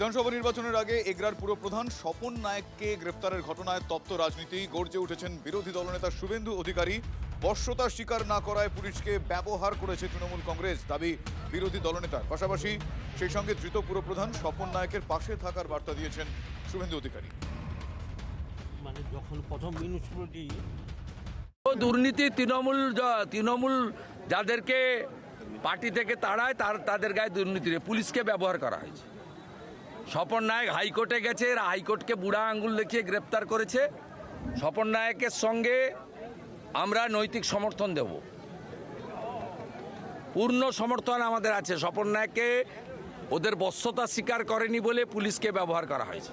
বিধানসভা নির্বাচনের আগে এগরার পুরপ্রধান স্বপন নায়েককে গ্রেফতারের ঘটনায় তপ্ত রাজনীতি। গর্জে উঠেছেন বিরোধী দলনেতা শুভেন্দু অধিকারী। বশ্যতা স্বীকার না করায় পুলিশকে ব্যবহার করেছে তৃণমূল কংগ্রেস, দাবি বিরোধী দলনেতার। পাশাপাশি সেই সঙ্গে ধৃত পুরপ্রধান স্বপন নায়েকের পাশে থাকার বার্তা দিয়েছেন শুভেন্দু অধিকারী। মানে যখন প্রথম মিউনিসিপ্যালিটি দুর্নীতি তৃণমূল যাদেরকে পার্টি থেকে তাড়ায় তাদের গায়ে দুর্নীতি পুলিশকে ব্যবহার করা হয়েছে। স্বপন নায়েক হাইকোর্টে গেছে, এরা হাইকোর্টকে বুড়া আঙ্গুল দেখিয়ে গ্রেপ্তার করেছে। স্বপন নায়েকের সঙ্গে আমরা নৈতিক সমর্থন দেব, পূর্ণ সমর্থন আমাদের আছে। স্বপন নায়েককে ওদের বশ্যতা স্বীকার করেনি বলে পুলিশকে ব্যবহার করা হয়েছে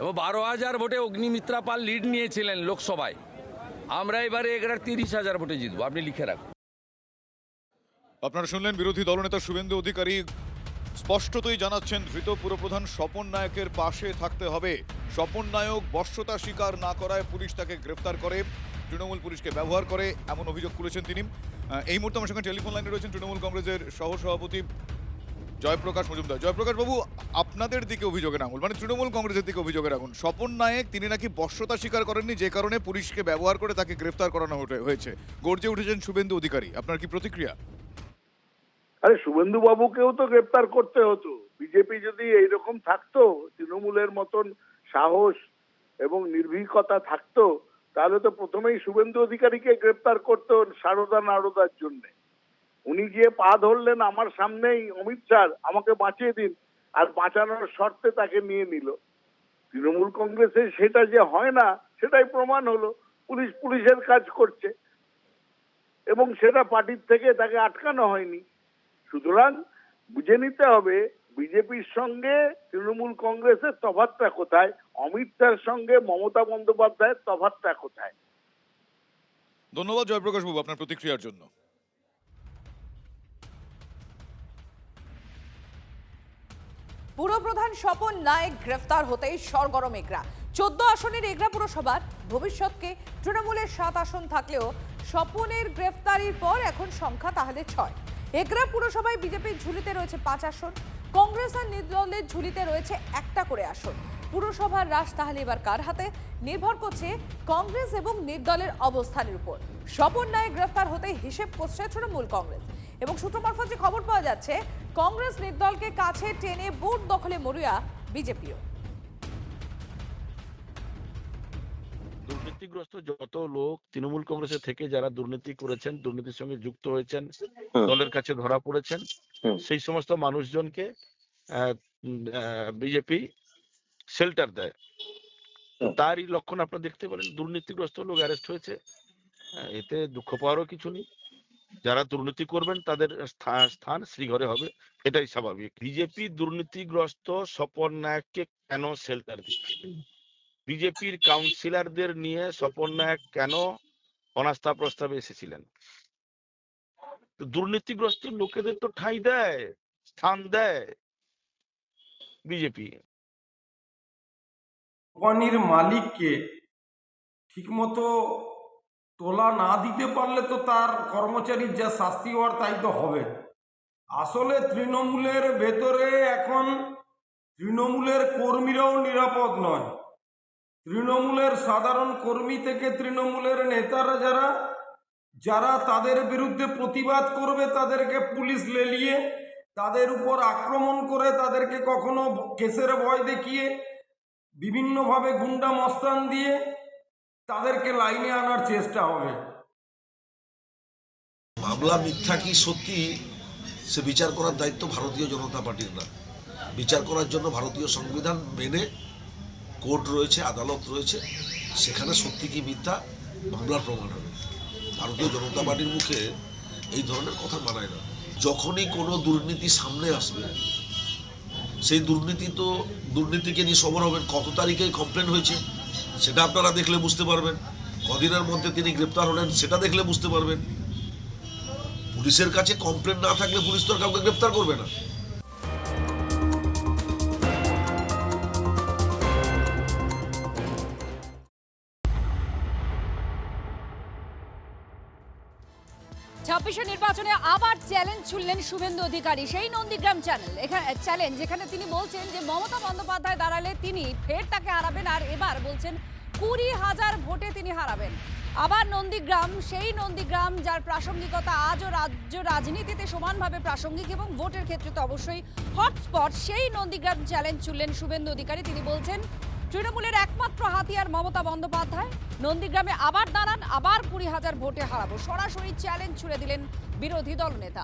এবং 12,000 ভোটে অগ্নিমিত্রা পাল লিড নিয়েছিলেন লোকসভায়। আমরা এবারে এগরার 30,000 ভোটে জিতবো, আপনি লিখে রাখুন। আপনারা শুনলেন বিরোধী দলনেতা শুভেন্দু অধিকারী স্পষ্টতই জানাচ্ছেন ধৃত পুরপ্রধান স্বপন নায়েকের পাশে থাকতে হবে। স্বপন নায়ক বশ্যতা স্বীকার না করায় পুলিশ তাকে গ্রেফতার করে, তৃণমূল পুলিশকে ব্যবহার করে, এমন অভিযোগ করেছেন তিনি। এই মুহূর্তে আমার সঙ্গে টেলিফোন লাইনে রয়েছেন তৃণমূল কংগ্রেসের সহসভাপতি জয়প্রকাশ মজুমদার। জয়প্রকাশ বাবু, আপনাদের দিকে অভিযোগের আঙুল, মানে তৃণমূল কংগ্রেসের দিকে অভিযোগের আঙুল। স্বপন নায়েক তিনি নাকি বশ্যতা স্বীকার করেননি, যে কারণে পুলিশকে ব্যবহার করে তাকে গ্রেফতার করানো হয়েছে। গর্জে উঠেছেন শুভেন্দু অধিকারী, আপনার কি প্রতিক্রিয়া? আরে শুভেন্দু বাবুকেও তো গ্রেপ্তার করতে হতো। বিজেপি যদি এইরকম থাকতো, তৃণমূলের মতন সাহস এবং নির্ভীকতা থাকতো, তাহলে তো প্রথমেই শুভেন্দু অধিকারীকে গ্রেপ্তার করতো সারদা নারদার জন্য। উনি গিয়ে পা ধরলেন আমার সামনেই, অমিত স্যার আমাকে বাঁচিয়ে দিন, আর বাঁচানোর শর্তে তাকে নিয়ে নিল। তৃণমূল কংগ্রেসে সেটা যে হয় না সেটাই প্রমাণ হলো। পুলিশের কাজ করছে এবং সেটা পার্টির থেকে তাকে আটকানো হয়নি। সুতরাং বুঝে নিতে হবে বিজেপির সঙ্গে তৃণমূল কংগ্রেসের তফাৎটা কোথায়, অমিত শাহর সঙ্গে মমতা বন্দ্যোপাধ্যায়ের তফাৎটা কোথায়। ধন্যবাদ জয়প্রকাশ বাবু আপনার প্রতিক্রিয়ার জন্য। পুরপ্রধান স্বপন নায়েক গ্রেফতার হতেই সরগরম এগরা। 14 আসনের এগরা পুরসভার ভবিষ্যৎকে তৃণমূলের 7 আসন থাকলেও স্বপনের গ্রেফতারির পর এখন সংখ্যা তাহলে 6। এগরা পুরসভায় বিজেপির ঝুলিতে রয়েছে 5 আসন, কংগ্রেস আর নির্দলের ঝুলিতে রয়েছে একটা করে আসন। পুরসভার রাশ তাহলে এবার কার হাতে, নির্ভর করছে কংগ্রেস এবং নির্দলের অবস্থানের উপর। স্বপন নায়েক গ্রেফতার হতেই হিসেব করছে তৃণমূল কংগ্রেস এবং সূত্র মারফত যে খবর পাওয়া যাচ্ছে, কংগ্রেস নির্দলকে কাছে টেনে বুথ দখলে মরিয়া বিজেপিও। দুর্নীতিগ্রস্ত যত লোক তৃণমূল কংগ্রেসে থেকে যারা দুর্নীতি করেছেন, দুর্নীতির সঙ্গে যুক্ত হয়েছেন, দলের কাছে ধরা পড়েছেন, সেই সমস্ত মানুষজনকে বিজেপি শেল্টার দেয়। তারই লক্ষণ আপনারা দেখতে পারেন, দুর্নীতিগ্রস্ত লোক অ্যারেস্ট হয়েছে। এতে দুঃখ পাওয়ারও কিছু নেই। যারা দুর্নীতি করবেন তাদের স্থান শ্রীঘরে হবে, এটাই স্বাভাবিক। বিজেপি দুর্নীতিগ্রস্ত স্বপন নায়ককে কেন শেল্টার দিচ্ছে? বিজেপির কাউন্সিলরদের নিয়ে স্বপন নায়ক কেন অনাস্থা প্রস্তাবে এসেছিলেন? দুর্নীতিগ্রস্ত লোকেদের তো ঠাঁই দেয়, স্থান দেয় বিজেপি। কোম্পানির মালিককে ঠিকমতো তোলা না দিতে পারলে তো তার কর্মচারীর যা শাস্তি হওয়ার তাই তো হবে। আসলে তৃণমূলের ভেতরে এখন তৃণমূলের কর্মীরাও নিরাপদ নয়। তৃণমূলের সাধারণ কর্মী থেকে তৃণমূলের নেতারা যারা তাদের বিরুদ্ধে প্রতিবাদ করবে তাদেরকে পুলিশ লেলিয়ে তাদের উপর আক্রমণ করে, তাদেরকে কখনো কেসের ভয় দেখিয়ে, বিভিন্নভাবে গুন্ডা মস্তান দিয়ে তাদেরকে লাইনে আনার চেষ্টা হবে। মামলা মিথ্যা কি সত্যি সে বিচার করার দায়িত্ব ভারতীয় জনতা পার্টির না। বিচার করার জন্য ভারতীয় সংবিধান মেনে কোর্ট রয়েছে, আদালত রয়েছে, সেখানে সত্যি কি মিথ্যা মামলার প্রমাণ হবে। ভারতীয় জনতা পার্টির মুখে এই ধরনের কথা মানায় না। যখনই কোনো দুর্নীতি সামনে আসবে, সেই দুর্নীতিকে নিয়ে সবর হবেন। কত তারিখে কমপ্লেন হয়েছে সেটা আপনারা দেখলে বুঝতে পারবেন, কদিনের মধ্যে তিনি গ্রেপ্তার হলেন সেটা দেখলে বুঝতে পারবেন। পুলিশের কাছে কমপ্লেন না থাকলে পুলিশ তো আর কাউকে গ্রেপ্তার করবে না। ছাব্বিশে নির্বাচনে আবার চ্যালেঞ্জ ছুড়লেন শুভেন্দু অধিকারী, সেই নন্দীগ্রাম চ্যালেঞ্জ, যেখানে তিনি বলছেন যে মমতা বন্দ্যোপাধ্যায় দাঁড়ালে তিনি ফের তাকে হারাবেন, আর এবার বলছেন 20,000 ভোটে তিনি হারাবেন। আবার নন্দীগ্রাম, সেই নন্দীগ্রাম যার প্রাসঙ্গিকতা আজও রাজ্য রাজনীতিতে সমানভাবে প্রাসঙ্গিক এবং ভোটের ক্ষেত্রে তো অবশ্যই হটস্পট, সেই নন্দীগ্রাম চ্যালেঞ্জ ছুড়লেন শুভেন্দু অধিকারী। তিনি বলছেন তৃণমূলের একমাত্র হাতিয়ার মমতা বন্দ্যোপাধ্যায়, নন্দীগ্রামে আবার দাঁড়ান, আবার 20,000 ভোটে হারাবো, সরাসরি চ্যালেঞ্জ ছুড়ে দিলেন বিরোধী দলনেতা।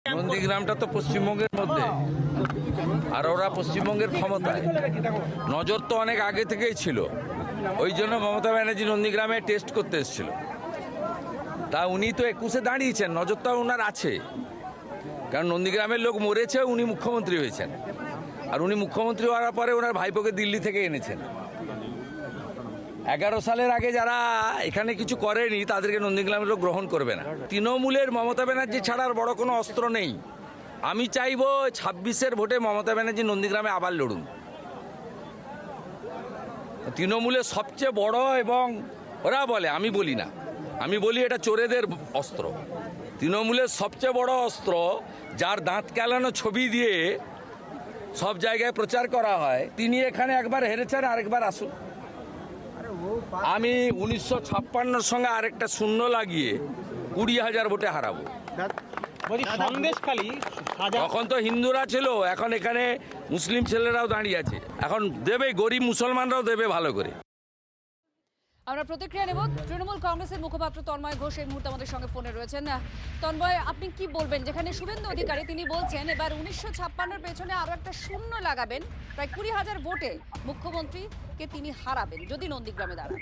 নন্দীগ্রামটা তো পশ্চিমবঙ্গের মধ্যে, আর ওরা পশ্চিমবঙ্গের ক্ষমতায়, নজর তো অনেক আগে থেকেই ছিল। ওই জন্য মমতা ব্যানার্জি নন্দীগ্রামে টেস্ট করতে এসেছিল। তা উনি তো 21-এ দাঁড়িয়েছেন, নজরটা ওনার আছে, কারণ নন্দীগ্রামের লোক মরেছে, উনি মুখ্যমন্ত্রী হয়েছেন, আর উনি মুখ্যমন্ত্রী হওয়ার পরে ওনার ভাইপোকে দিল্লি থেকে এনেছেন। 11 সালের আগে যারা এখানে কিছু করেনি তাদেরকে নন্দীগ্রামের লোক গ্রহণ করবে না। তৃণমূলের মমতা ব্যানার্জি ছাড়ার বড় কোনো অস্ত্র নেই। আমি চাইবো 26-এর ভোটে মমতা ব্যানার্জি নন্দীগ্রামে আবার লড়ুন। তৃণমূলের সবচেয়ে বড়, এবং ওরা বলে, আমি বলি না, আমি বলি এটা চোরেদের অস্ত্র। তৃণমূলের সবচেয়ে বড় অস্ত্র, যার দাঁত কেলানো ছবি দিয়ে সব জায়গায় প্রচার করা হয়, তিনি এখানে একবার হেরেছেন, আরেকবার আসুন। আমি 1956-র সঙ্গে আরেকটা শূন্য লাগিয়ে 20,000 ভোটে হারাবো। তখন তো হিন্দুরা ছিল, এখন এখানে মুসলিম ছেলেরাও দাঁড়িয়ে আছে, এখন দেবে, গরিব মুসলমানরাও দেবে ভালো করে। আমরা প্রতিক্রিয়া নেব। তৃণমূল কংগ্রেসের মুখপাত্র তন্ময় ঘোষ এই মুহূর্তে আমাদের সঙ্গে ফোনে রয়েছেন। তন্ময়, আপনি কি বলবেন, যেখানে শুভেন্দু অধিকারী তিনি বলছেন এবার 1956-এর পেছনে আরো একটা শূন্য লাগাবেন, প্রায় 20,000 ভোটে মুখ্যমন্ত্রীকে তিনি হারাবেন যদি নন্দীগ্রামে দাঁড়ান?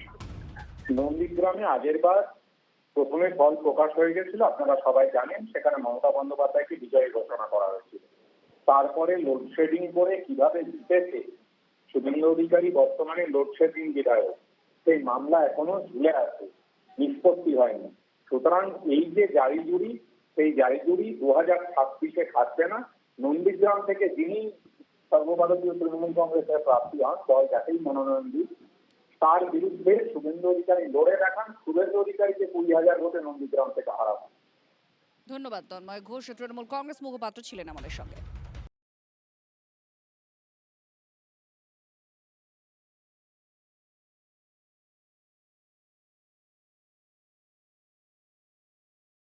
নন্দীগ্রামে আগের বার প্রথমে ফল প্রকাশ হয়ে গেছিল, আপনারা সবাই জানেন, সেখানে মমতা বন্দ্যোপাধ্যায়কে বিজয়ী ঘোষণা করা হয়েছিল। তারপরে লোডশেডিং করে কিভাবে জিতেছে শুভেন্দু অধিকারী, বর্তমানে লোডশেডিং বিধায়ক, সেই মামলা এখনো ঝুলে আছে, নিষ্পত্তি হয়নি। সুতরাং এই যে জারিজুরি, সেই জারিজুরি 2026-এ খাটবে না। নন্দীগ্রাম থেকে যিনি সর্বভারতীয় তৃণমূল কংগ্রেসের প্রার্থী হন, দল যাকেই মনোনয়ন দিন, তার বিরুদ্ধে শুভেন্দু অধিকারী লড়ে দেখান, শুভেন্দু অধিকারীকে 20,000 ভোটে নন্দীগ্রাম থেকে হারাবেন। ধন্যবাদ তন্ময় ঘোষ, তৃণমূল কংগ্রেস মুখপাত্র ছিলেন আমাদের সঙ্গে।